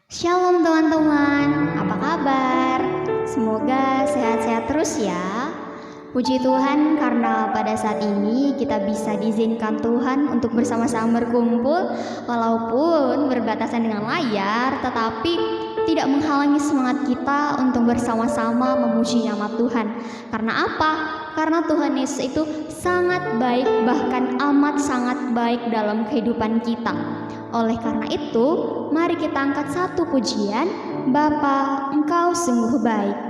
Shalom teman-teman, apa kabar? Semoga sehat-sehat terus ya. Puji Tuhan karena pada saat ini kita bisa diizinkan Tuhan untuk bersama-sama berkumpul walaupun berbatasan dengan layar, tetapi tidak menghalangi semangat kita untuk bersama-sama memuji nama Tuhan. Karena apa? Karena Tuhan Yesus itu sangat baik, bahkan amat sangat baik dalam kehidupan kita. Oleh karena itu, mari kita angkat satu pujian, Bapa, Engkau sungguh baik.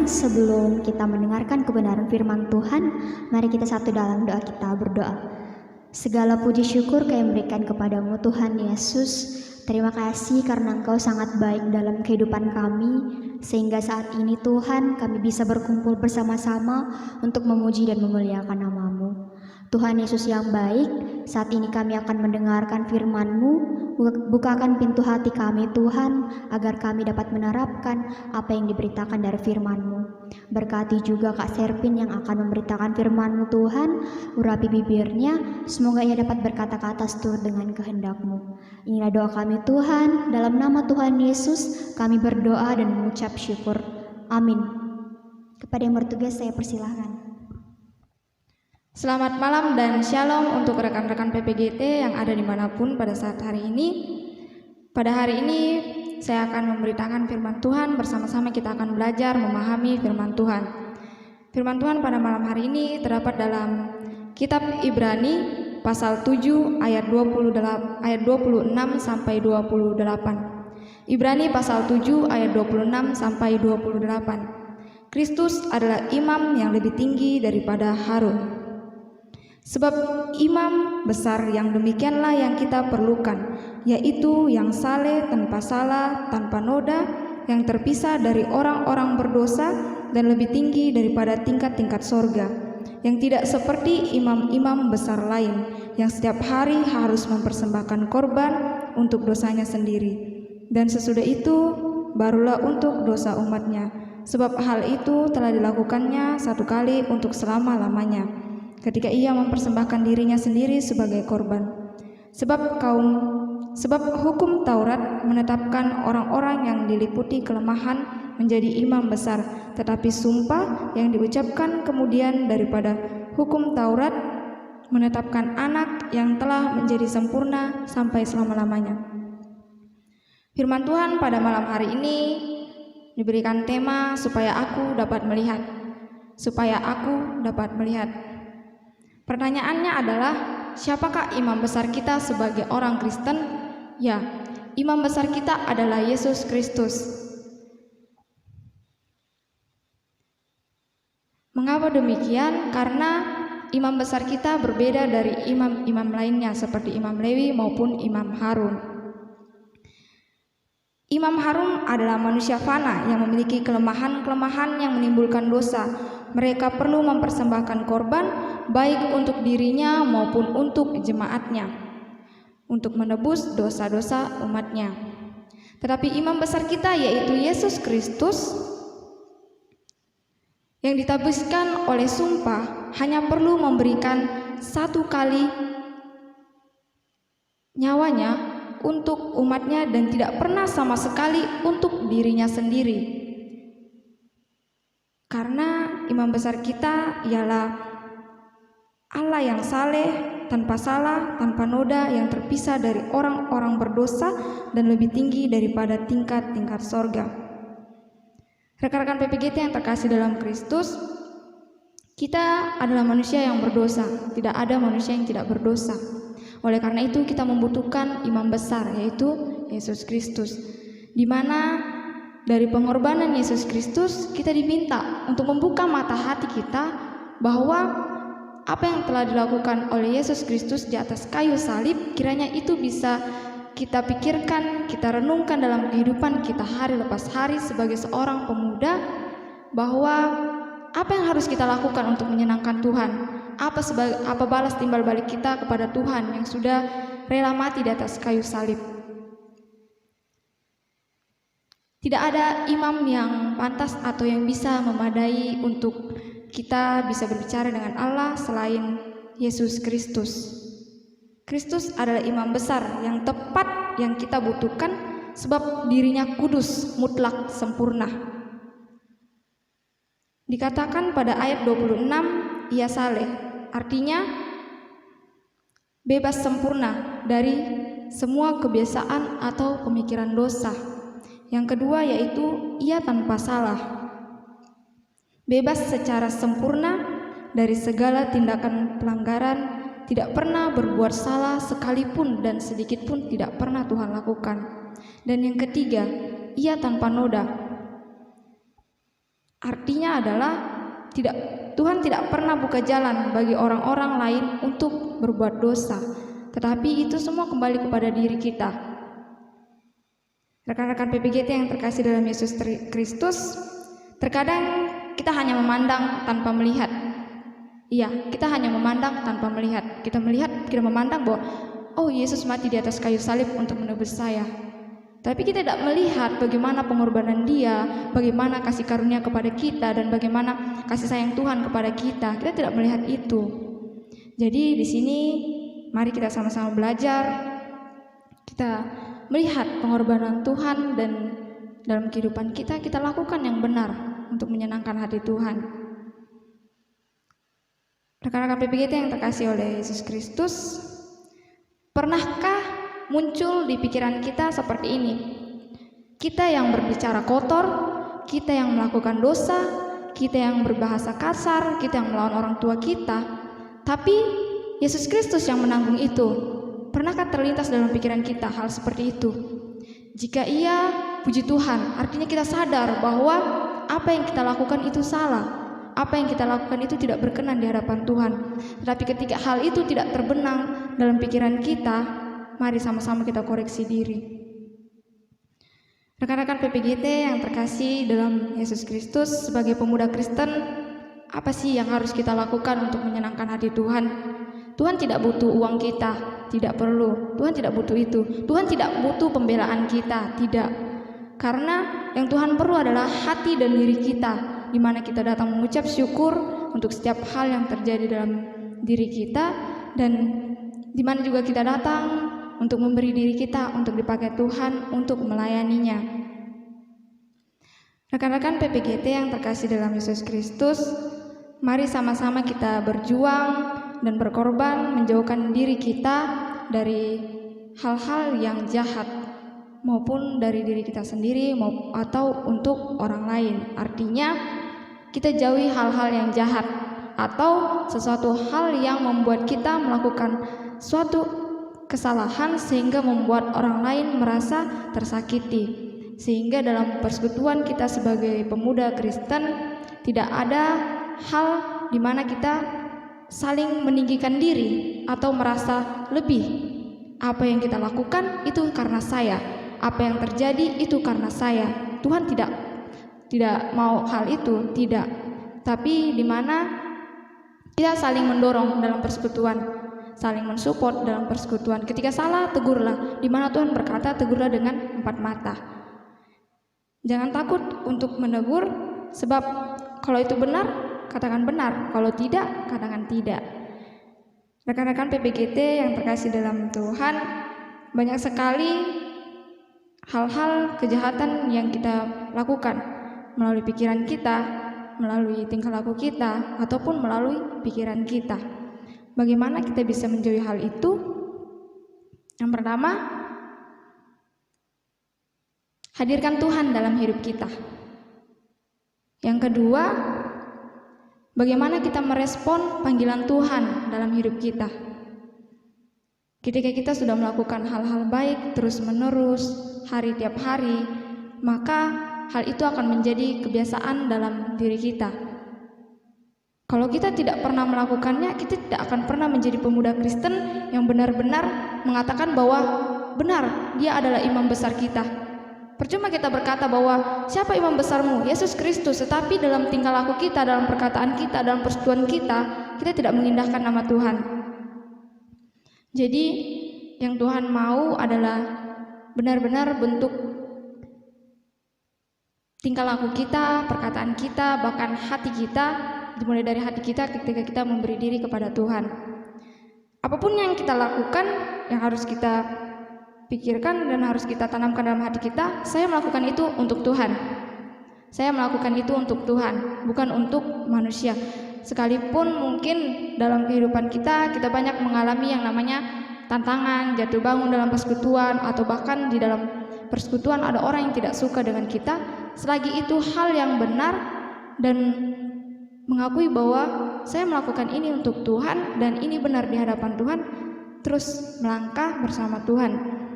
Tuhan, sebelum kita mendengarkan kebenaran firman Tuhan, mari kita satu dalam doa kita berdoa. Segala puji syukur kami berikan kepadamu Tuhan Yesus. Terima kasih karena Engkau sangat baik dalam kehidupan kami, sehingga saat ini Tuhan kami bisa berkumpul bersama-sama untuk memuji dan memuliakan nama-Mu. Tuhan Yesus yang baik, saat ini kami akan mendengarkan firman-Mu. Bukakan pintu hati kami Tuhan, agar kami dapat menerapkan apa yang diberitakan dari firman-Mu. Berkati juga Kak Serpin yang akan memberitakan firman-Mu Tuhan, urapi bibirnya, semoga ia dapat berkata-kata seturut dengan kehendak-Mu. Inilah doa kami Tuhan, dalam nama Tuhan Yesus kami berdoa dan mengucap syukur. Amin. Kepada yang bertugas saya persilahkan. Selamat malam dan shalom untuk rekan-rekan PPGT yang ada dimanapun pada saat hari ini. Pada hari ini saya akan memberitakan firman Tuhan, bersama-sama kita akan belajar memahami firman Tuhan. Firman Tuhan pada malam hari ini terdapat dalam kitab Ibrani pasal 7 ayat 26 sampai 28. Ibrani pasal 7 ayat 26 sampai 28. Kristus adalah imam yang lebih tinggi daripada Harun. Sebab imam besar yang demikianlah yang kita perlukan, yaitu yang saleh, tanpa salah, tanpa noda, yang terpisah dari orang-orang berdosa dan lebih tinggi daripada tingkat-tingkat sorga, yang tidak seperti imam-imam besar lain, yang setiap hari harus mempersembahkan korban untuk dosanya sendiri, dan sesudah itu barulah untuk dosa umatnya, sebab hal itu telah dilakukannya satu kali untuk selama-lamanya, ketika ia mempersembahkan dirinya sendiri sebagai korban. Sebab hukum Taurat menetapkan orang-orang yang diliputi kelemahan menjadi imam besar, tetapi sumpah yang diucapkan kemudian daripada hukum Taurat menetapkan anak yang telah menjadi sempurna sampai selama-lamanya. Firman Tuhan pada malam hari ini diberikan tema supaya aku dapat melihat. Supaya aku dapat melihat. Pertanyaannya adalah, siapakah imam besar kita sebagai orang Kristen? Ya, imam besar kita adalah Yesus Kristus. Mengapa demikian? Karena imam besar kita berbeda dari imam-imam lainnya seperti Imam Lewi maupun Imam Harun. Imam Harun adalah manusia fana yang memiliki kelemahan-kelemahan yang menimbulkan dosa. Mereka perlu mempersembahkan korban baik untuk dirinya maupun untuk jemaatnya, untuk menebus dosa-dosa umatnya. Tetapi imam besar kita yaitu Yesus Kristus yang ditebuskan oleh sumpah hanya perlu memberikan satu kali nyawanya untuk umatnya dan tidak pernah sama sekali untuk dirinya sendiri. Karena imam besar kita ialah Allah yang saleh, tanpa salah, tanpa noda, yang terpisah dari orang-orang berdosa dan lebih tinggi daripada tingkat-tingkat sorga. Rekan-rekan PPGT yang terkasih dalam Kristus, kita adalah manusia yang berdosa, tidak ada manusia yang tidak berdosa. Oleh karena itu kita membutuhkan imam besar, yaitu Yesus Kristus, di mana dari pengorbanan Yesus Kristus kita diminta untuk membuka mata hati kita bahwa apa yang telah dilakukan oleh Yesus Kristus di atas kayu salib, kiranya itu bisa kita pikirkan, kita renungkan dalam kehidupan kita hari lepas hari sebagai seorang pemuda, bahwa apa yang harus kita lakukan untuk menyenangkan Tuhan, apa balas timbal balik kita kepada Tuhan yang sudah rela mati di atas kayu salib. Tidak ada imam yang pantas atau yang bisa memadai untuk kita bisa berbicara dengan Allah selain Yesus Kristus. Kristus adalah imam besar yang tepat yang kita butuhkan, sebab dirinya kudus, mutlak, sempurna. Dikatakan pada ayat 26, ia saleh, artinya bebas sempurna dari semua kebiasaan atau pemikiran dosa. Yang kedua yaitu ia tanpa salah, bebas secara sempurna dari segala tindakan pelanggaran, tidak pernah berbuat salah sekalipun dan sedikit pun tidak pernah Tuhan lakukan. Dan yang ketiga, ia tanpa noda. Artinya adalah Tuhan tidak pernah buka jalan bagi orang-orang lain untuk berbuat dosa, tetapi itu semua kembali kepada diri kita. Rekan-rekan PPGT yang terkasih dalam Yesus Kristus, terkadang kita hanya memandang tanpa melihat. Iya, kita hanya memandang tanpa melihat. Kita memandang bahwa Yesus mati di atas kayu salib untuk menebus saya. Tapi kita tidak melihat bagaimana pengorbanan Dia, bagaimana kasih karunia kepada kita, dan bagaimana kasih sayang Tuhan kepada kita. Kita tidak melihat itu. Jadi di sini mari kita sama-sama belajar. Kita melihat pengorbanan Tuhan, dan dalam kehidupan kita lakukan yang benar untuk menyenangkan hati Tuhan. Rekan-rekan PPGT yang terkasih oleh Yesus Kristus, pernahkah muncul di pikiran kita seperti ini? Kita yang berbicara kotor, kita yang melakukan dosa, kita yang berbahasa kasar, kita yang melawan orang tua kita, tapi Yesus Kristus yang menanggung itu. Pernahkah terlintas dalam pikiran kita hal seperti itu? Jika iya, puji Tuhan, artinya kita sadar bahwa apa yang kita lakukan itu salah. Apa yang kita lakukan itu tidak berkenan di hadapan Tuhan. Tetapi ketika hal itu tidak terbenang dalam pikiran kita, mari sama-sama kita koreksi diri. Rekan-rekan PPGT yang terkasih dalam Yesus Kristus, sebagai pemuda Kristen, apa sih yang harus kita lakukan untuk menyenangkan hati Tuhan? Tuhan tidak butuh uang kita, tidak perlu. Tuhan tidak butuh itu. Tuhan tidak butuh pembelaan kita, tidak. Karena yang Tuhan perlu adalah hati dan diri kita, di mana kita datang mengucap syukur untuk setiap hal yang terjadi dalam diri kita, dan di mana juga kita datang untuk memberi diri kita untuk dipakai Tuhan untuk melayaninya. Rekan-rekan PPGT yang terkasih dalam Yesus Kristus, mari sama-sama kita berjuang dan berkorban menjauhkan diri kita dari hal-hal yang jahat, maupun dari diri kita sendiri atau untuk orang lain. Artinya kita jauhi hal-hal yang jahat atau sesuatu hal yang membuat kita melakukan suatu kesalahan sehingga membuat orang lain merasa tersakiti. Sehingga dalam persekutuan kita sebagai pemuda Kristen tidak ada hal di mana kita saling meninggikan diri atau merasa lebih. Apa yang kita lakukan itu karena saya, apa yang terjadi itu karena saya. Tuhan tidak mau hal itu, tidak. Tapi di mana kita saling mendorong dalam persekutuan, saling mensupport dalam persekutuan. Ketika salah, tegurlah. Di mana Tuhan berkata, tegurlah dengan 4 mata. Jangan takut untuk menegur, sebab kalau itu benar, katakan benar. Kalau tidak, katakan tidak. Rekan-rekan PPGT yang terkasih dalam Tuhan, banyak sekali hal-hal kejahatan yang kita lakukan melalui pikiran kita, melalui tingkah laku kita, ataupun melalui pikiran kita. Bagaimana kita bisa menjauhi hal itu? Yang pertama, hadirkan Tuhan dalam hidup kita. Yang kedua, bagaimana kita merespon panggilan Tuhan dalam hidup kita. Ketika kita sudah melakukan hal-hal baik terus-menerus, hari tiap hari, maka hal itu akan menjadi kebiasaan dalam diri kita. Kalau kita tidak pernah melakukannya, kita tidak akan pernah menjadi pemuda Kristen yang benar-benar mengatakan bahwa benar, dia adalah imam besar kita. Percuma kita berkata bahwa siapa imam besarmu? Yesus Kristus. Tetapi dalam tingkah laku kita, dalam perkataan kita, dalam persekutuan kita tidak mengindahkan nama Tuhan. Jadi yang Tuhan mau adalah benar-benar bentuk tingkah laku kita, perkataan kita, bahkan hati kita, dimulai dari hati kita ketika kita memberi diri kepada Tuhan. Apapun yang kita lakukan, yang harus kita pikirkan dan harus kita tanamkan dalam hati kita, saya melakukan itu untuk Tuhan. Saya melakukan itu untuk Tuhan, bukan untuk manusia. Sekalipun mungkin dalam kehidupan kita banyak mengalami yang namanya tantangan, jatuh bangun dalam persekutuan, atau bahkan di dalam persekutuan ada orang yang tidak suka dengan kita. Selagi itu hal yang benar dan mengakui bahwa saya melakukan ini untuk Tuhan dan ini benar di hadapan Tuhan, terus melangkah bersama Tuhan.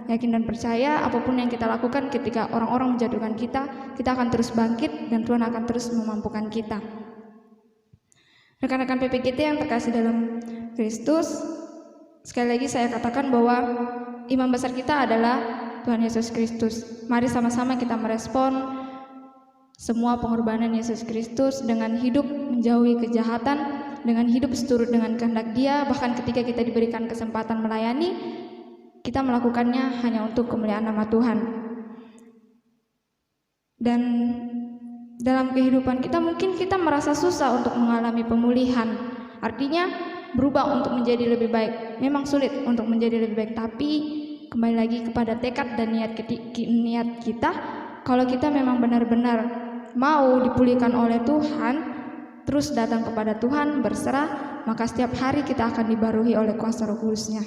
yakin dan percaya apapun yang kita lakukan ketika orang-orang menjatuhkan kita akan terus bangkit dan Tuhan akan terus memampukan kita. Rekan-rekan PPGT yang terkasih dalam Kristus, sekali lagi saya katakan bahwa imam besar kita adalah Tuhan Yesus Kristus. Mari sama-sama kita merespon semua pengorbanan Yesus Kristus dengan hidup menjauhi kejahatan, dengan hidup seturut dengan kehendak Dia. Bahkan ketika kita diberikan kesempatan melayani, kita melakukannya hanya untuk kemuliaan nama Tuhan. Dan dalam kehidupan kita mungkin kita merasa susah untuk mengalami pemulihan. Artinya berubah untuk menjadi lebih baik. Memang sulit untuk menjadi lebih baik, tapi kembali lagi kepada tekad dan niat kita. Kalau kita memang benar-benar mau dipulihkan oleh Tuhan, terus datang kepada Tuhan, berserah, maka setiap hari kita akan dibaharui oleh kuasa Roh Kudus-Nya.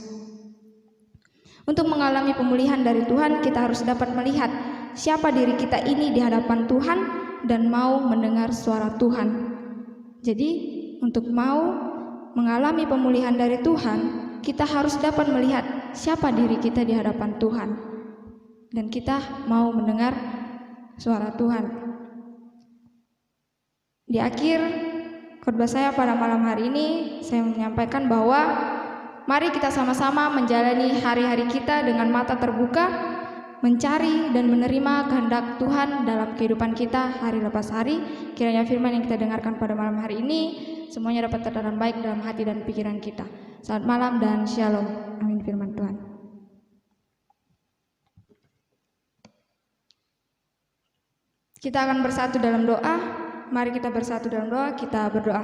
Untuk mengalami pemulihan dari Tuhan, kita harus dapat melihat siapa diri kita ini di hadapan Tuhan dan mau mendengar suara Tuhan. Jadi, untuk mau mengalami pemulihan dari Tuhan, kita harus dapat melihat siapa diri kita di hadapan Tuhan. Dan kita mau mendengar suara Tuhan. Di akhir khotbah saya pada malam hari ini, saya menyampaikan bahwa mari kita sama-sama menjalani hari-hari kita dengan mata terbuka, mencari dan menerima kehendak Tuhan dalam kehidupan kita hari lepas hari. Kiranya firman yang kita dengarkan pada malam hari ini semuanya dapat tertanam baik dalam hati dan pikiran kita. Selamat malam dan shalom. Amin firman Tuhan. Kita akan bersatu dalam doa. Mari kita bersatu dalam doa, kita berdoa.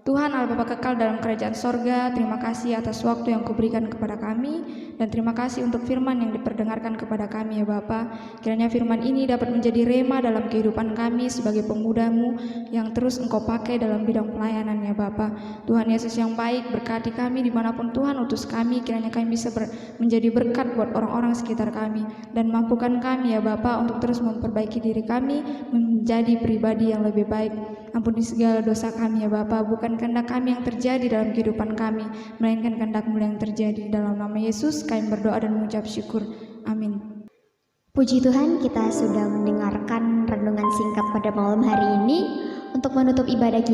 Tuhan Allah Bapa kekal dalam kerajaan sorga, terima kasih atas waktu yang Kau berikan kepada kami, dan terima kasih untuk firman yang diperdengarkan kepada kami ya Bapa. Kiranya firman ini dapat menjadi rema dalam kehidupan kami sebagai pemuda-Mu yang terus Engkau pakai dalam bidang pelayanan ya Bapa. Tuhan Yesus yang baik, berkati kami dimanapun Tuhan utus kami, kiranya kami bisa menjadi berkat buat orang-orang sekitar kami, dan mampukan kami ya Bapa untuk terus memperbaiki diri kami menjadi pribadi yang lebih baik. Ampuni segala dosa kami ya Bapa, bukan kehendak kami yang terjadi dalam kehidupan kami, melainkan kehendak-Mu yang terjadi. Dalam nama Yesus kami berdoa dan mengucap syukur. Amin. Puji Tuhan, kita sudah mendengarkan renungan singkat pada malam hari ini. Untuk menutup ibadah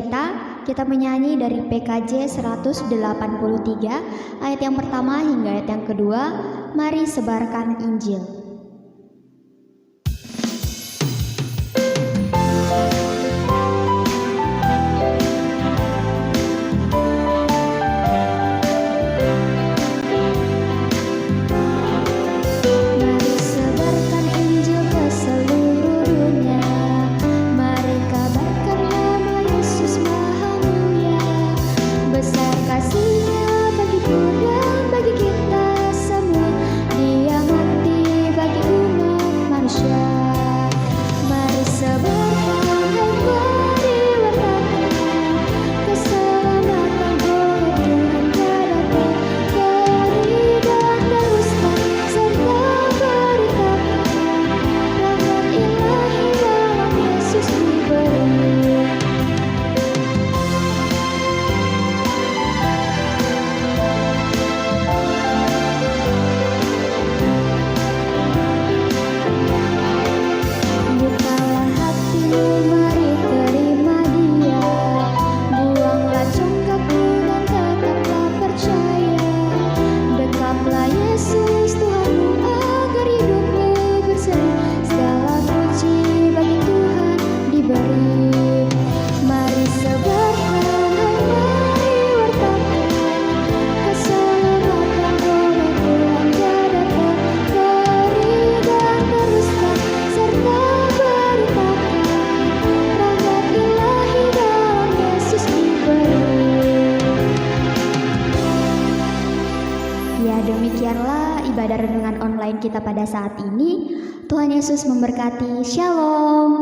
kita menyanyi dari PKJ 183 ayat yang pertama hingga ayat yang kedua. Mari sebarkan Injil. Ibadah renungan online kita pada saat ini. Tuhan Yesus memberkati. Shalom.